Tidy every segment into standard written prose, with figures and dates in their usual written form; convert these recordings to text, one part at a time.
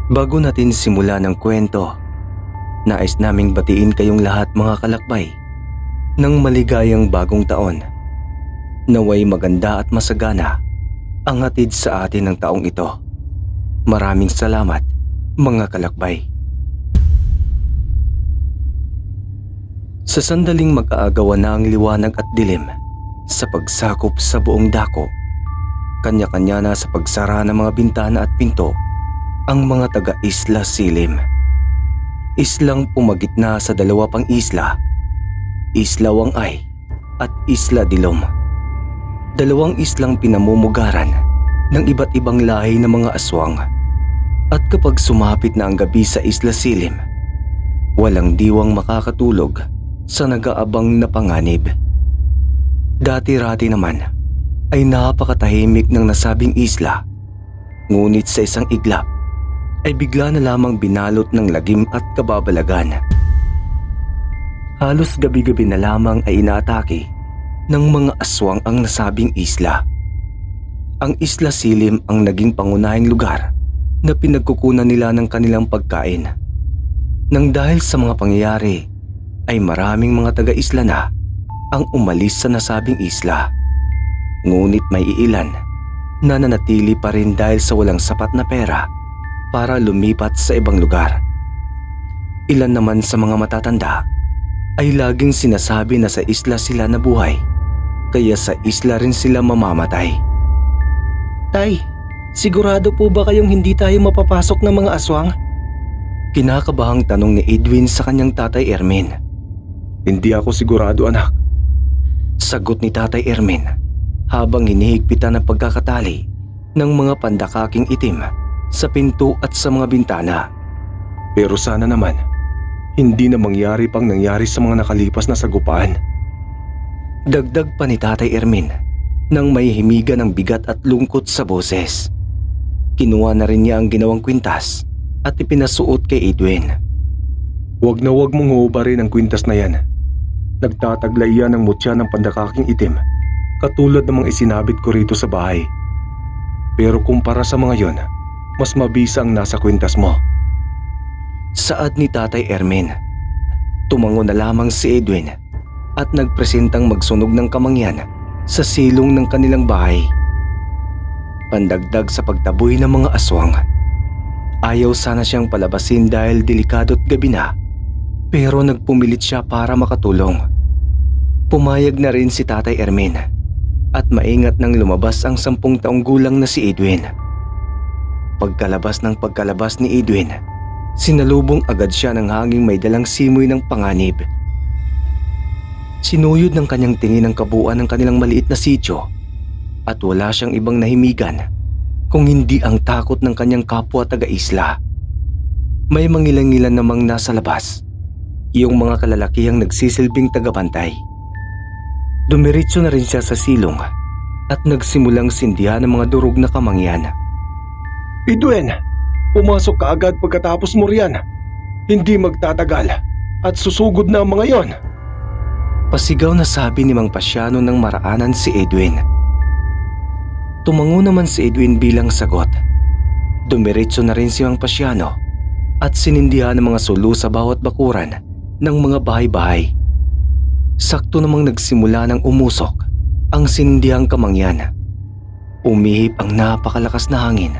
Bago natin simulan ang kwento, nais naming batiin kayong lahat mga kalakbay ng maligayang bagong taon. Naway maganda at masagana ang hatid sa atin ng taong ito. Maraming salamat mga kalakbay. Sa sandaling mag-aagawan na ang liwanag at dilim sa pagsakop sa buong dako, kanya-kanya na sa pagsara ng mga bintana at pinto ang mga taga-Isla Silim. Islang pumagitna sa dalawa pang isla, Isla Wangay at Isla Dilom. Dalawang islang pinamumugaran ng iba't ibang lahi ng mga aswang. At kapag sumapit na ang gabi sa Isla Silim, walang diwang makakatulog sa nag-aabang na panganib. Dati-rati naman ay napakatahimik ng nasabing isla, ngunit sa isang iglap ay bigla na lamang binalot ng lagim at kababalagan. Halos gabi-gabi na lamang ay inaatake ng mga aswang ang nasabing isla. Ang Isla Silim ang naging pangunahing lugar na pinagkukunan nila ng kanilang pagkain. Nang dahil sa mga pangyayari ay maraming mga taga-isla na ang umalis sa nasabing isla. Ngunit may iilan na nanatili pa rin dahil sa walang sapat na pera para lumipat sa ibang lugar. Ilan naman sa mga matatanda ay laging sinasabi na sa isla sila nabuhay, kaya sa isla rin sila mamamatay. Tay, sigurado po ba kayong hindi tayo mapapasok ng mga aswang? Kinakabahang tanong ni Edwin sa kanyang tatay Ermin. Hindi ako sigurado, anak. Sagot ni Tatay Ermin habang hinihigpitan ang pagkakatali ng mga pandakaking itim sa pinto at sa mga bintana. Pero sana naman, hindi na mangyari pang nangyari sa mga nakalipas na sagupaan. Dagdag pa ni Tatay Ermin nang may himiga ng bigat at lungkot sa boses. Kinuha na rin niya ang ginawang kwintas at ipinasuot kay Edwin. Huwag na huwag mong huubarin ang kwintas na yan. Nagtataglay yan ng mutya ng pandakaking itim, katulad ng mga isinabit ko rito sa bahay. Pero kumpara sa mga yon, mas mabisa ang nasa kwintas mo. Saad ni Tatay Ermin. Tumango na lamang si Edwin at nagpresentang magsunog ng kamangyan sa silong ng kanilang bahay. Pandagdag sa pagtaboy ng mga aswang. Ayaw sana siyang palabasin dahil delikado't gabi na, pero nagpumilit siya para makatulong. Pumayag na rin si Tatay Ermin at maingat nang lumabas ang 10 taong gulang na si Edwin. Pagkalabas ni Edwin, sinalubong agad siya ng hanging may dalang simoy ng panganib. Sinuyod ng kanyang tingin ang kabuuan ng kanilang maliit na sityo at wala siyang ibang nahimigan kung hindi ang takot ng kanyang kapwa taga-isla. May mangilan-ngilan namang nasa labas, yung mga kalalakihang nagsisilbing tagabantay. Dumiretso na rin siya sa silong at nagsimulang sindihan ng mga durog na kamangyan. Edwin, pumasok ka agad pagkatapos mo riyan. Hindi magtatagal at susugod na ang mga yon. Pasigaw na sabi ni Mang Pasiano nang maraanan si Edwin. Tumango naman si Edwin bilang sagot. Dumiretso na rin si Mang Pasiano at sinindihan ng mga sulo sa bawat bakuran ng mga bahay-bahay. Sakto namang nagsimula ng umusok ang sinindihang kamangyan. Umihip ang napakalakas na hangin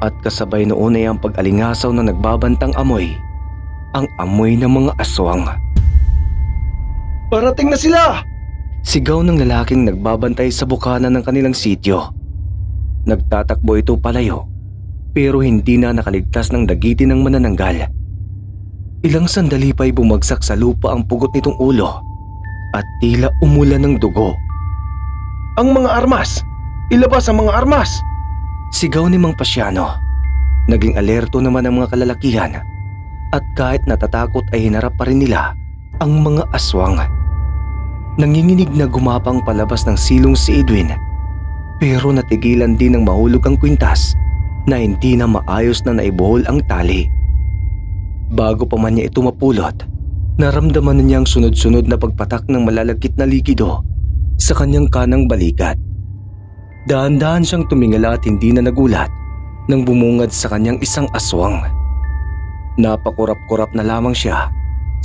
at kasabay noon ay ang pag-alingasaw na nagbabantang amoy, ang amoy ng mga aswang. Parating na sila! Sigaw ng lalaking nagbabantay sa bukana ng kanilang sityo. Nagtatakbo ito palayo, pero hindi na nakaligtas ng dagitin ng manananggal. Ilang sandali pa'y bumagsak sa lupa ang pugot nitong ulo at tila umulan ng dugo. Ang mga armas! Ilabas ang mga armas! Sigaw ni Mang Pasiano. Naging alerto naman ang mga kalalakihan at kahit natatakot ay hinarap pa rin nila ang mga aswang. Nanginginig na gumapang palabas ng silong si Edwin, pero natigilan din ng mahulog ang kwintas na hindi na maayos na naibuhol ang tali. Bago pa man niya ito mapulot, naramdaman na niya ang sunod-sunod na pagpatak ng malalagkit na likido sa kanyang kanang balikat. Dahan-dahan siyang tumingala at hindi na nagulat nang bumungad sa kanyang isang aswang. Napakurap-kurap na lamang siya,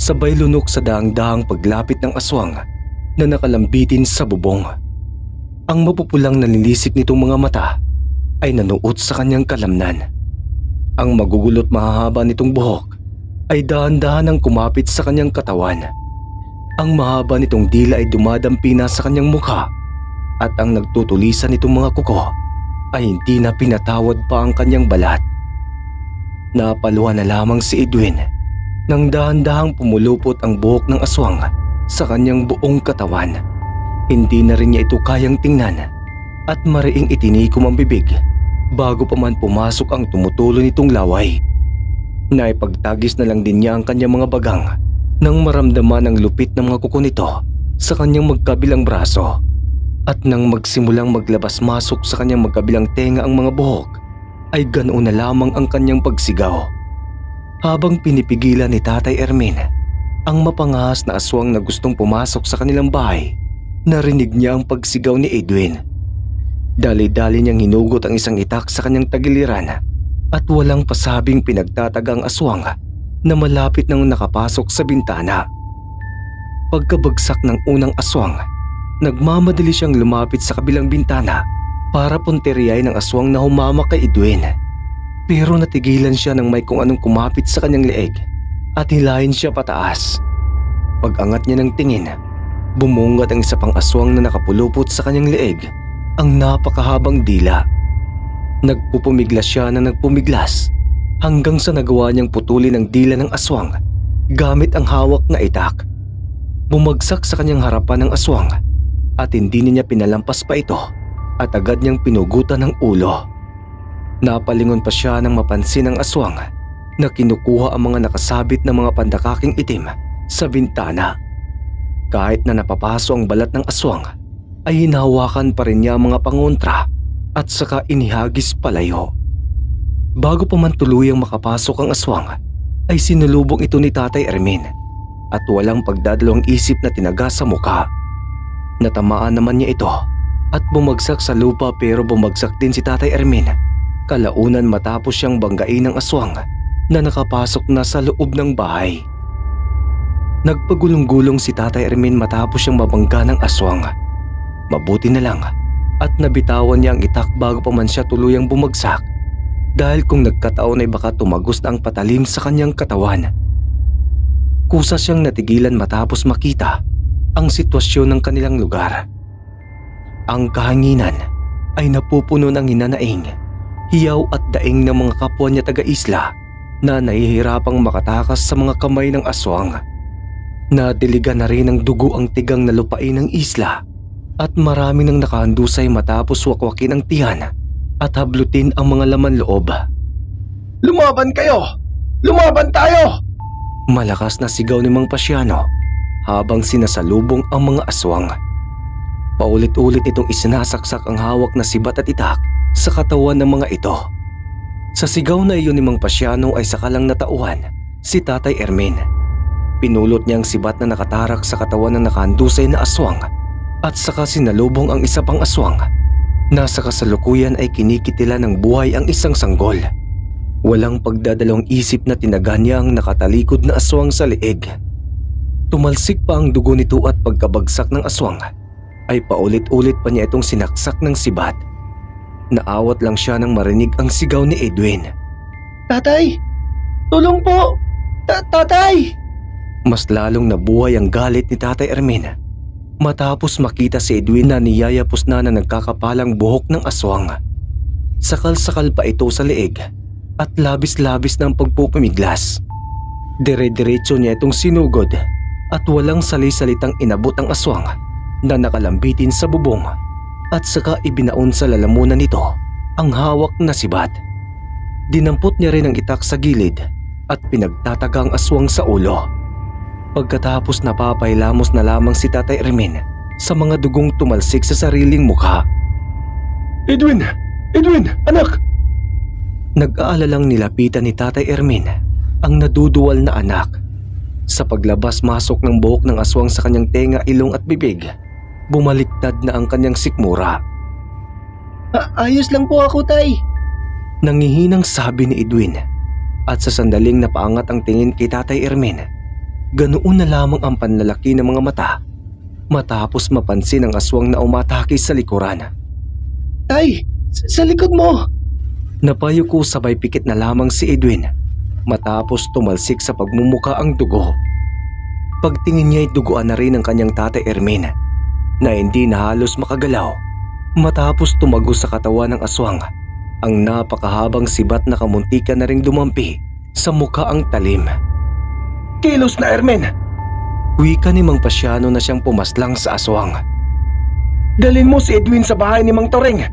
sabay lunok sa daang-daang paglapit ng aswang na nakalambitin sa bubong. Ang mapupulang nanilisik nitong mga mata ay nanuot sa kanyang kalamnan. Ang magugulot mahahaba nitong buhok ay dahan-dahan ang kumapit sa kanyang katawan. Ang mahaba nitong dila ay dumadampi na sa kanyang mukha at ang nagtutulisan nitong mga kuko ay hindi na pinatawad pa ang kanyang balat. Napaluhan na lamang si Edwin nang dahan-dahang pumulupot ang buhok ng aswang sa kanyang buong katawan. Hindi na rin niya ito kayang tingnan at mariing itinikom ang bibig bago pa man pumasok ang tumutulo nitong laway. Naipagtagis na lang din niya ang kanyang mga bagang nang maramdaman ang lupit ng mga kuko nito sa kanyang magkabilang braso. At nang magsimulang maglabas-masok sa kanyang magkabilang tenga ang mga buhok, ay ganoon na lamang ang kanyang pagsigaw. Habang pinipigilan ni Tatay Ermin ang mapangahas na aswang na gustong pumasok sa kanilang bahay, narinig niya ang pagsigaw ni Edwin. Dali-dali niyang hinugot ang isang itak sa kanyang tagiliran at walang pasabing pinagtataga ang aswang na malapit nang nakapasok sa bintana. Pagkabagsak ng unang aswang, nagmamadali siyang lumapit sa kabilang bintana para punteriyain ng aswang na humamak kay Edwin. Pero natigilan siya nang may kung anong kumapit sa kanyang leeg at hilahin siya pataas. Pag-angat niya ng tingin, bumungad ang isa pang aswang na nakapulupot sa kanyang leeg, ang napakahabang dila. Nagpupumiglas siya na nagpumiglas hanggang sa nagawa niyang putulin ang dila ng aswang gamit ang hawak na itak. Bumagsak sa kanyang harapan ng aswang at hindi niya pinalampas pa ito at agad niyang pinugutan ng ulo. Napalingon pa siya nang mapansin ng aswang na kinukuha ang mga nakasabit na mga pandakaking itim sa bintana. Kahit na napapaso ang balat ng aswang, ay hinahawakan pa rin niya ang mga pangontra at saka inihagis palayo. Bago pa man tuluyang makapasok ang aswang, ay sinulubong ito ni Tatay Ermin at walang pagdadalawang isip na tinaga sa mukha. Natamaan naman niya ito at bumagsak sa lupa, pero bumagsak din si Tatay Ermin kalaunan matapos siyang banggain ng aswang na nakapasok na sa loob ng bahay. Nagpagulong-gulong si Tatay Ermin matapos siyang mabangga ng aswang. Mabuti na lang at nabitawan niya ang itak bago pa man siya tuluyang bumagsak, dahil kung nagkataon ay baka tumagos na ang patalim sa kanyang katawan. Kusa siyang natigilan matapos makita ang sitwasyon ng kanilang lugar. Ang kahanginan ay napupuno ng hinanaing, hiyaw at daing ng mga kapwa niya taga-isla na nahihirapang makatakas sa mga kamay ng aswang. Nadiligan na rin ng dugo ang tigang na lupain ng isla at marami nang nakahandusay matapos wakwakin ang tiyan at hablutin ang mga laman loob. Lumaban kayo! Lumaban tayo! Malakas na sigaw ni Mang Pasiano habang sinasalubong ang mga aswang. Paulit-ulit itong isinasaksak ang hawak na sibat at itak sa katawan ng mga ito. Sa sigaw na iyon ni Mang Pasiano ay sakalang natauhan si Tatay Ermin. Pinulot niya ang sibat na nakatarak sa katawan ng nakahandusay na aswang at saka sinalubong ang isa pang aswang. Nasa kasalukuyan ay kinikitila ng buhay ang isang sanggol. Walang pagdadalawang isip na tinaga niya ang nakatalikod na aswang sa leeg. Tumalsik pa ang dugo nito at pagkabagsak ng aswang ay paulit-ulit pa niya itong sinaksak ng sibat. Naawat lang siya nang marinig ang sigaw ni Edwin. Tatay! Tulong po! Tatay! Mas lalong nabuhay ang galit ni Tatay Ermin matapos makita si Edwin na niyayapos na nagkakapalang buhok ng aswang. Sakal-sakal pa ito sa leeg at labis-labis ng pagpupumiglas. Dire-diretso niya itong sinugod at walang sali-salitang inabot ang aswang na nakalambitin sa bubong at saka ibinaon sa lalamunan nito ang hawak na sibat. Dinampot niya rin ang itak sa gilid at pinagtataga ang aswang sa ulo. Pagkatapos napapailamos na lamang si Tatay Ermin sa mga dugong tumalsik sa sariling mukha. Edwin! Edwin! Anak! Nag-aalalang nilapitan ni Tatay Ermin ang naduduwal na anak. Sa paglabas-masok ng buhok ng aswang sa kanyang tenga, ilong at bibig, bumaliktad na ang kanyang sikmura. Ayos lang po ako, Tay. Nangihinang sabi ni Edwin At sa sandaling napaangat ang tingin kay Tatay Ermin, ganoon na lamang ang panlalaki ng mga mata matapos mapansin ang aswang na umatake sa likuran. Tay, sa likod mo! Napayuko sabay pikit na lamang si Edwin matapos tumalsik sa pagmumuka ang dugo. Pagtingin niya ay duguan na rin ang kanyang Tatay Ermin na hindi na halos makagalaw matapos tumagos sa katawan ng aswang ang napakahabang sibat na kamuntikan na ring dumampi sa mukha ang talim. Kilos na, Ermin! Wika ni Mang Pasiano na siyang pumaslang sa aswang. Dalhin mo si Edwin sa bahay ni Mang Toring.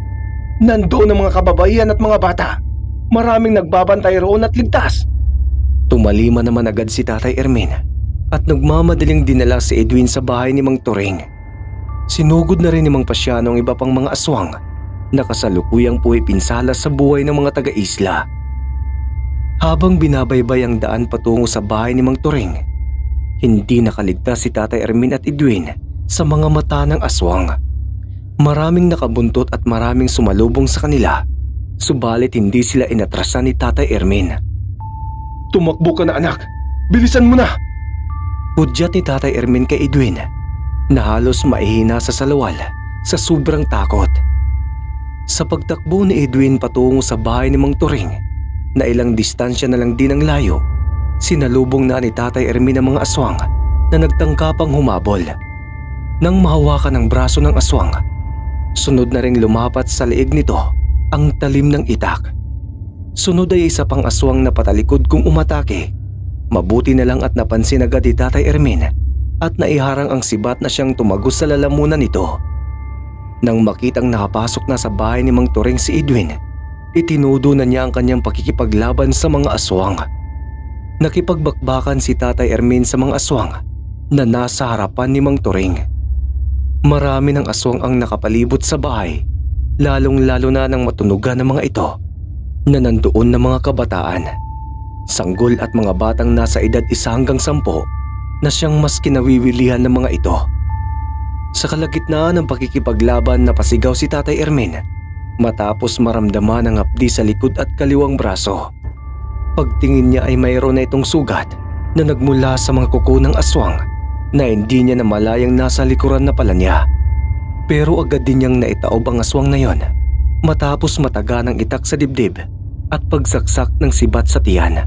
Nandoon ang mga kababaihan at mga bata. Maraming nagbabantay roon at ligtas. Tumalima naman agad si Tatay Ermin at nagmamadaling dinala si Edwin sa bahay ni Mang Toring. Sinugod na rin ni Mang Pasiano ang iba pang mga aswang na kasalukuyang puwipinsala sa buhay ng mga taga-isla. Habang binabaybay ang daan patungo sa bahay ni Mang Toring, hindi nakaligtas si Tatay Ermin at Edwin sa mga mata ng aswang. Maraming nakabuntot at maraming sumalubong sa kanila, subalit hindi sila inatrasan ni Tatay Ermin. Tumakbo ka na, anak! Bilisan mo na! Hudyat ni Tatay Ermin kay Edwin na halos maihina sa salawal sa sobrang takot. Sa pagtakbo ni Edwin patungo sa bahay ni Mang Toring na ilang distansya na lang din ang layo, sinalubong na ni Tatay Ermin ang mga aswang na nagtangkapang humabol. Nang mahawakan ang braso ng aswang, sunod na ring lumapat sa leeg nito ang talim ng itak. Sunod ay isa pang aswang na patalikod kung umatake. Mabuti na lang at napansin agad ni Tatay Ermin at naiharang ang sibat na siyang tumagos sa lalamunan nito. Nang makitang nakapasok na sa bahay ni Mang Toring si Edwin, itinudo na niya ang kanyang pakikipaglaban sa mga aswang. Nakipagbakbakan si Tatay Ermin sa mga aswang na nasa harapan ni Mang Toring. Marami ng aswang ang nakapalibot sa bahay, lalong-lalo na nang matunugan ng mga ito na nandoon na mga kabataan, sanggol at mga batang nasa edad 1 hanggang 10 na siyang mas kinawiwilihan ng mga ito. Sa kalagitnaan ng pakikipaglaban, napasigaw si Tatay Ermin matapos maramdaman ang hapdi sa likod at kaliwang braso. Pagtingin niya ay mayroon na itong sugat na nagmula sa mga kuko ng aswang na hindi niya namalayang nasa likuran na pala niya. Pero agad din niyang naitaob ang aswang na yon matapos mataga ng itak sa dibdib at pagsaksak ng sibat sa tiyan.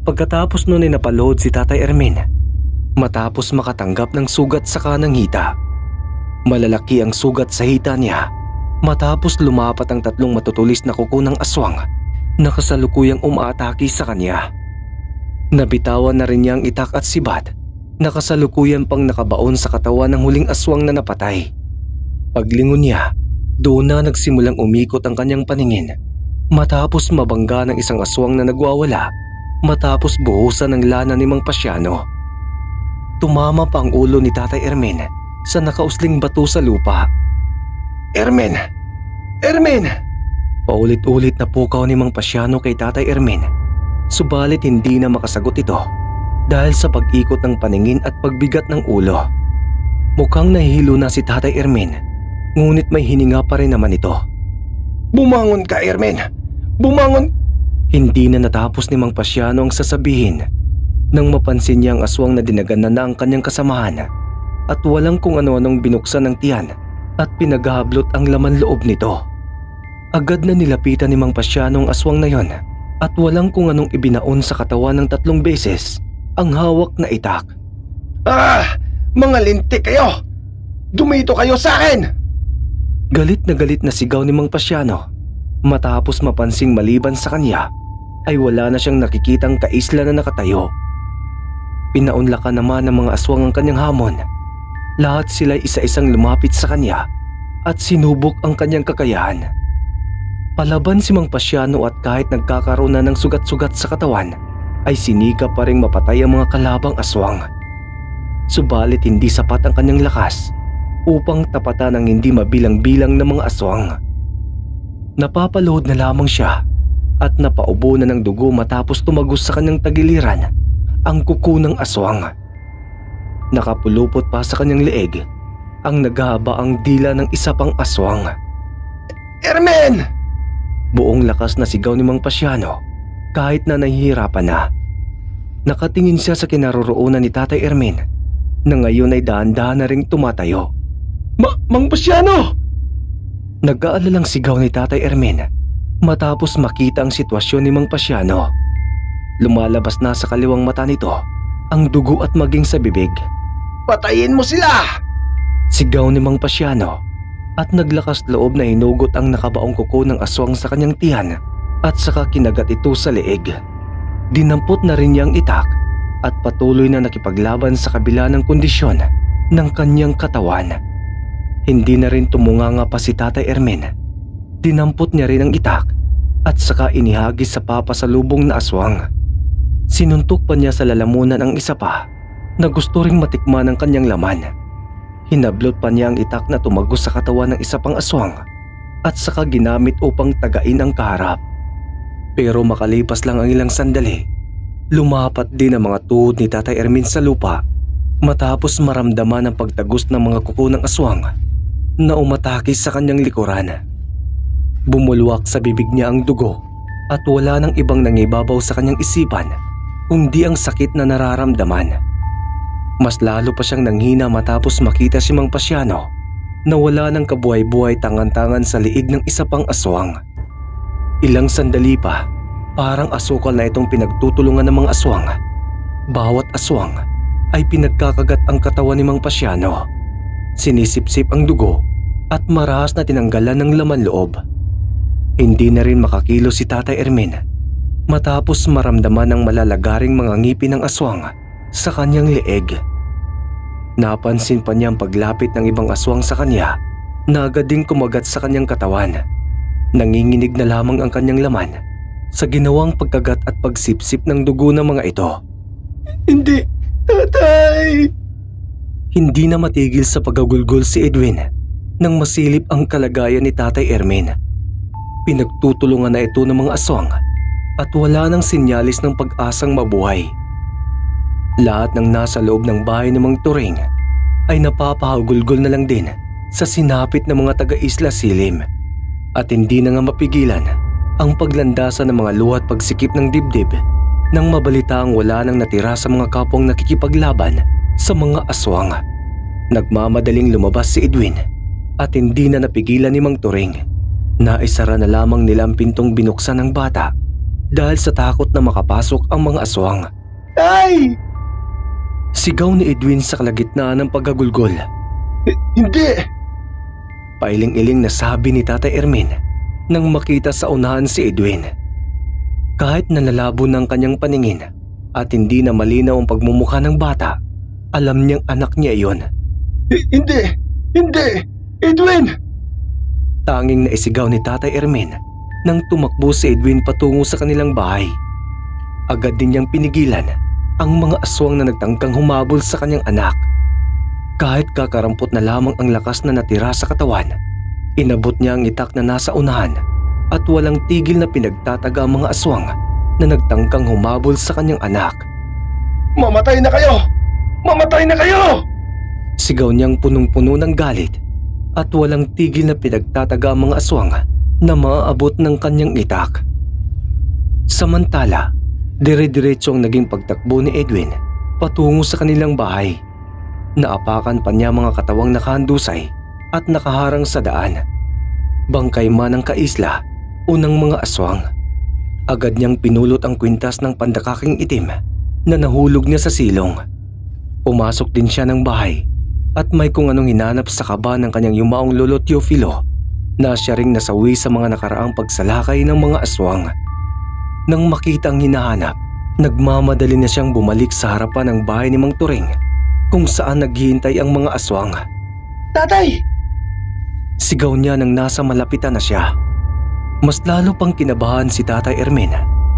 Pagkatapos nun ay napalood si Tatay Ermin matapos makatanggap ng sugat sa kanang hita. Malalaki ang sugat sa hita niya matapos lumapat ang 3 matutulis na kuko ng aswang na kasalukuyang umaatake sa kanya. Nabitawan na rin niya ang itak at sibat na kasalukuyan pang nakabaon sa katawan ng huling aswang na napatay. Paglingon niya, doon na nagsimulang umikot ang kanyang paningin matapos mabangga ng isang aswang na nagwawala matapos buhusan ng lana ni Mang Pasiano. Tumama pa ang ulo ni Tatay Ermin sa nakausling bato sa lupa. Ermin! Ermin! Paulit-ulit na pukaw ni Mang Pasiano kay Tatay Ermin, subalit hindi na makasagot ito dahil sa pag-ikot ng paningin at pagbigat ng ulo. Mukhang nahihilo na si Tatay Ermin, ngunit may hininga pa rin naman ito. Bumangon ka, Ermin! Bumangon! Hindi na natapos ni Mang Pasiano ang sasabihin nang mapansin niya ang aswang na dinaganan na ang kanyang kasamahan at walang kung ano-anong binuksan ng tiyan at pinaghahablot ang laman loob nito. Agad na nilapitan ni Mang Pasiano ang aswang na yon at walang kung anong ibinaon sa katawan ng 3 beses ang hawak na itak. Ah! Mga lintik kayo! Dumito kayo sa akin! Galit na sigaw ni Mang Pasiano matapos mapansing maliban sa kanya ay wala na siyang nakikitang kaisla na nakatayo. Pinaunlakan naman ng mga aswang ang kanyang hamon. Lahat sila'y isa-isang lumapit sa kanya at sinubok ang kanyang kakayahan. Palaban si Mang Pasiano at kahit nagkakaroon na ng sugat-sugat sa katawan ay sinikap pa ring mapatay ang mga kalabang aswang. Subalit hindi sapat ang kanyang lakas upang tapatan ang hindi mabilang-bilang ng mga aswang. Napapalood na lamang siya at napaubo na ng dugo matapos tumagos sa kanyang tagiliran ang kuko ng aswang. Nakapulupot pa sa kanyang leeg ang naghahaba ang dila ng isa pang aswang. Ermin! Buong lakas na sigaw ni Mang Pasiano kahit na nahihirapan na. Nakatingin siya sa kinaroroonan ni Tatay Ermin na ngayon ay dahan-dahan na ring tumatayo. Mang Pasiano! Nag-aalalang sigaw ni Tatay Ermin matapos makita ang sitwasyon ni Mang Pasiano. Lumalabas na sa kaliwang mata nito ang dugo at maging sa bibig. Patayin mo sila! Sigaw ni Mang Pasiano at naglakas loob na hinugot ang nakabaong kuko ng aswang sa kanyang tiyan at saka kinagat ito sa leeg. Dinampot na rin niya ang itak at patuloy na nakipaglaban sa kabila ng kondisyon ng kanyang katawan. Hindi na rin tumunganga pa si Tatay Ermin. Dinampot niya rin ang itak at saka inihagis sa papasalubong na aswang. Sinuntok pa niya sa lalamunan ang isa pa na gusto ring matikman ang kanyang laman. Hinablot pa niya ang itak na tumagos sa katawan ng isa pang aswang at saka ginamit upang tagain ang kaharap. Pero makalipas lang ang ilang sandali, lumapat din ang mga tuhod ni Tatay Ermin sa lupa matapos maramdaman ang pagtagos ng mga kuko ng aswang na umatake sa kanyang likuran. Bumulwak sa bibig niya ang dugo at wala nang ibang nangibabaw sa kanyang isipan kundi ang sakit na nararamdaman. Mas lalo pa siyang nanghina matapos makita si Mang Pasiano na wala ng kabuhay-buhay tangan-tangan sa liig ng isa pang aswang. Ilang sandali pa, parang asukal na itong pinagtutulungan ng mga aswang. Bawat aswang ay pinagkakagat ang katawan ni Mang Pasiano. Sinisipsip ang dugo at marahas na tinanggalan ng laman loob. Hindi na rin makakilo si Tatay Ermin matapos maramdaman ng malalagaring mga ngipin ng aswang sa kanyang leeg. Napansin pa niya ang paglapit ng ibang aswang sa kanya na agad ding kumagat sa kanyang katawan. Nanginginig na lamang ang kanyang laman sa ginawang pagkagat at pagsipsip ng dugo ng mga ito. Hindi, Tatay! Hindi na matigil sa pagagulgol si Edwin nang masilip ang kalagayan ni Tatay Ermin. Pinagtutulungan na ito ng mga aswang at wala nang sinyalis ng pag-asang mabuhay. Lahat ng nasa loob ng bahay ng Mang Turing ay napapahagulgol na lang din sa sinapit ng mga taga-Isla Silim at hindi na nga mapigilan ang paglandasan ng mga luha at pagsikip ng dibdib nang mabalita ang wala nang natira sa mga kapwang nakikipaglaban sa mga aswang. Nagmamadaling lumabas si Edwin at hindi na napigilan ni Mang Turing. Naisara na lamang nila ang pintong binuksan ng bata dahil sa takot na makapasok ang mga aswang. Tay! Sigaw ni Edwin sa kalagitnaan ng paggagulgol. Hindi! Pailing-iling na sabi ni Tatay Ermin nang makita sa unahan si Edwin. Kahit nalalabo ng kanyang paningin at hindi na malinaw ang pagmumukha ng bata, alam niyang anak niya iyon. Hindi! Hindi! Edwin! Tanging naisigaw ni Tatay Ermin nang tumakbo si Edwin patungo sa kanilang bahay. Agad din niyang pinigilan ang mga aswang na nagtangkang humabol sa kanyang anak. Kahit kakarampot na lamang ang lakas na natira sa katawan, inabot niya ang itak na nasa unahan at walang tigil na pinagtataga ang mga aswang na nagtangkang humabol sa kanyang anak. Mamatay na kayo! Mamatay na kayo! Sigaw niyang punong-puno ng galit at walang tigil na pinagtataga ang mga aswang na maaabot ng kanyang itak. Samantala, dire-diretso ang naging pagtakbo ni Edwin patungo sa kanilang bahay. Naapakan pa niya mga katawang nakahandusay at nakaharang sa daan. Bangkay man ng kaisla o ng mga aswang. Agad niyang pinulot ang kwintas ng pandakaking itim na nahulog niya sa silong. Pumasok din siya ng bahay at may kung anong hinanap sa kaba ng kanyang yumaong lolo Teofilo na siya ring nasawi sa mga nakaraang pagsalakay ng mga aswang. Nang makita ang hinahanap, nagmamadali na siyang bumalik sa harapan ng bahay ni Mang Turing kung saan naghihintay ang mga aswang. Tatay! Sigaw niya nang nasa malapitan na siya. Mas lalo pang kinabahan si Tatay Ermin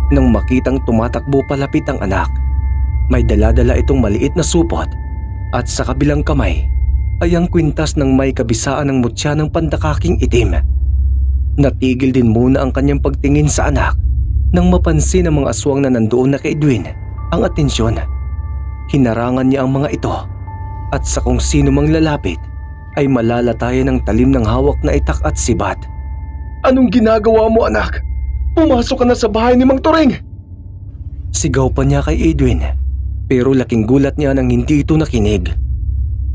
nang makitang tumatakbo palapit ang anak. May dala-dala itong maliit na supot at sa kabilang kamay ay ang kwintas ng may kabisaan ng mutya ng pandakaking itim. Natigil din muna ang kanyang pagtingin sa anak nang mapansin ng mga aswang na nandoon na kay Edwin ang atensyon. Hinarangan niya ang mga ito at sa kung sino mang lalapit ay malalatayan ng talim ng hawak na itak at sibat. Anong ginagawa mo, anak? Pumasok ka na sa bahay ni Mang Turing! Sigaw pa niya kay Edwin, pero laking gulat niya nang hindi ito nakinig.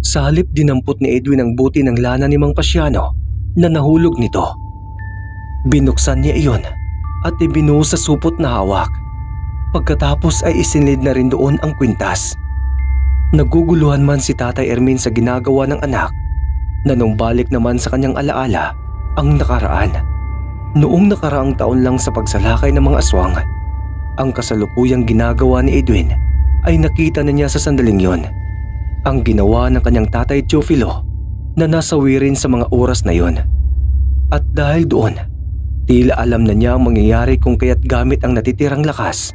Sa halip dinampot ni Edwin ang buti ng lana ni Mang Pasiano na nahulog nito. Binuksan niya iyon at ibinuo sa supot na hawak. Pagkatapos ay isinlid na rin doon ang kwintas. Naguguluhan man si Tatay Ermin sa ginagawa ng anak, na nung balik naman sa kanyang alaala ang nakaraan. Noong nakaraang taon lang sa pagsalakay ng mga aswang, ang kasalukuyang ginagawa ni Edwin ay nakita na niya sa sandaling yon. Ang ginawa ng kanyang tatay Teofilo na nasawi rin sa mga oras na yon. At dahil doon, tila alam na niya ang mangyayari kung kaya't gamit ang natitirang lakas,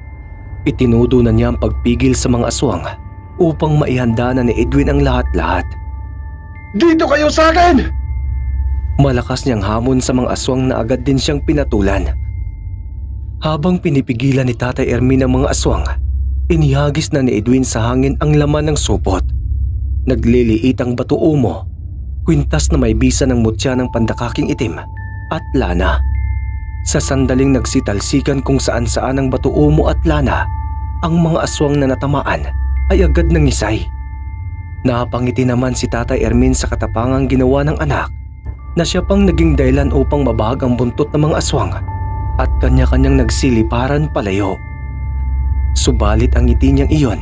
itinudo na niya ang pagpigil sa mga aswang upang maihanda na ni Edwin ang lahat-lahat. Dito kayo sa akin! Malakas niyang hamon sa mga aswang na agad din siyang pinatulan. Habang pinipigilan ni Tatay Ermin ang mga aswang, inihagis na ni Edwin sa hangin ang laman ng supot. Nagliliit ang bato umo, kwintas na may bisa ng mutya ng pandakaking itim at lana. Sa sandaling nagsitalsikan kung saan-saan ang bato umo at lana, ang mga aswang na natamaan ay agad nangisay. Napangiti naman si Tatay Ermin sa katapangang ginawa ng anak, na siya pang naging dahilan upang mabahag ang buntot ng mga aswang at kanya-kanyang nagsiliparan palayo. Subalit ang ngiti niyang iyon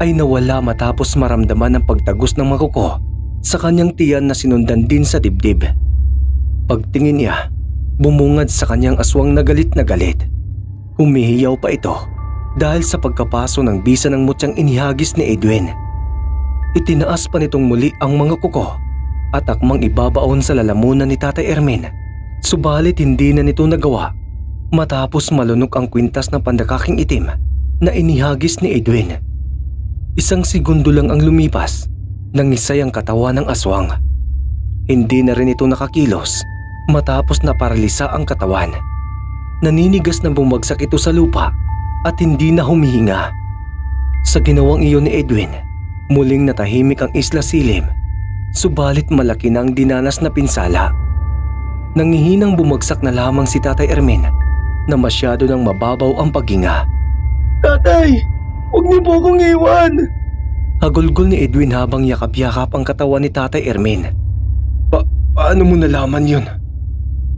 ay nawala matapos maramdaman ang pagtagos ng mga kuko sa kanyang tiyan na sinundan din sa dibdib. Pagtingin niya, bumungad sa kanyang aswang na galit na galit. Humihiyaw pa ito dahil sa pagkapaso ng bisa ng mutyang inihagis ni Edwin. Itinaas pa nitong muli ang mga kuko at akmang ibabaon sa lalamunan ni Tatay Ermin. Subalit hindi na nito nagawa matapos malunok ang kwintas ng pandakaking itim na inihagis ni Edwin. Isang segundo lang ang lumipas nang isay ang katawan ng aswang. Hindi na rin ito nakakilos matapos na paralisa ang katawan. Naninigas na bumagsak ito sa lupa at hindi na humihinga. Sa ginawang iyon ni Edwin, muling natahimik ang Isla Silim. Subalit malaki na ang dinanas na pinsala. Nangihinang bumagsak na lamang si Tatay Ermin na masyado nang mababaw ang paghinga. Tatay! Huwag niyo po akong iwan! Hagulgol ni Edwin habang yakap-yakap ang katawan ni Tatay Ermin. Paano mo nalaman yun?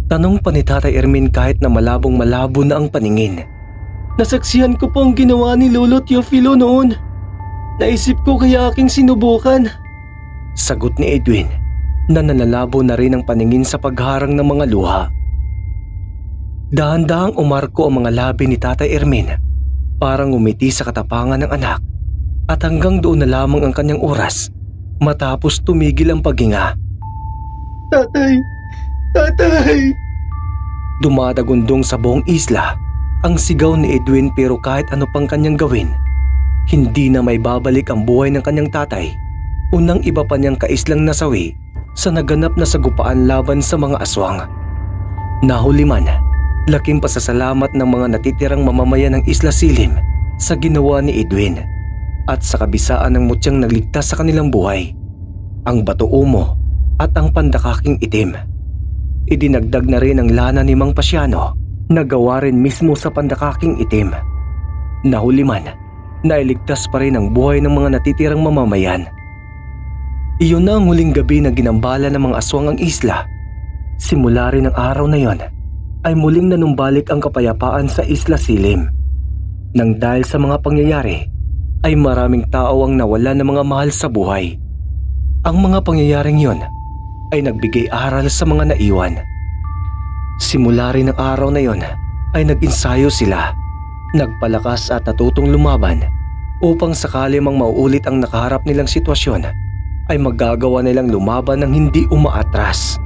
Tanong pa ni Tatay Ermin kahit na malabong-malabo na ang paningin. Nasaksihan ko po ang ginawa ni Lolo Teofilo noon. Naisip ko kaya aking sinubukan. Sagot ni Edwin na nalalabo na rin ang paningin sa pagharang ng mga luha. Dahan-dahang umarko ang mga labi ni Tatay Ermin, parang umiti sa katapangan ng anak, at hanggang doon na lamang ang kanyang oras matapos tumigil ang paghinga. Tatay! Tatay! Dumadagundong sa buong isla ang sigaw ni Edwin, pero kahit ano pang kanyang gawin, hindi na may babalik ang buhay ng kanyang tatay. Unang iba pa niyang kaislang nasawi sa naganap na sagupaan laban sa mga aswang. Nahuli man, laking pasasalamat ng mga natitirang mamamayan ng Isla Silim sa ginawa ni Edwin at sa kabisaan ng mutyang nagligtas sa kanilang buhay, ang bato umo at ang pandakaking itim. Idinagdag na rin ang lana ni Mang Pasiano na gawa rin mismo sa pandakaking itim. Nahuli man, nailigtas pa rin ang buhay ng mga natitirang mamamayan. Iyon na ang huling gabi na ginambala ng mga aswang ang isla. Simula rin ang araw na yon ay muling nanumbalik ang kapayapaan sa Isla Silim. Nang dahil sa mga pangyayari ay maraming tao ang nawala ng mga mahal sa buhay. Ang mga pangyayaring yon ay nagbigay aral sa mga naiwan. Simula rin ang araw na yon ay nag-ensayo sila, nagpalakas at natutong lumaban upang sakali mang mauulit ang nakaharap nilang sitwasyon ay magagawa nilang lumaban ng hindi umaatras.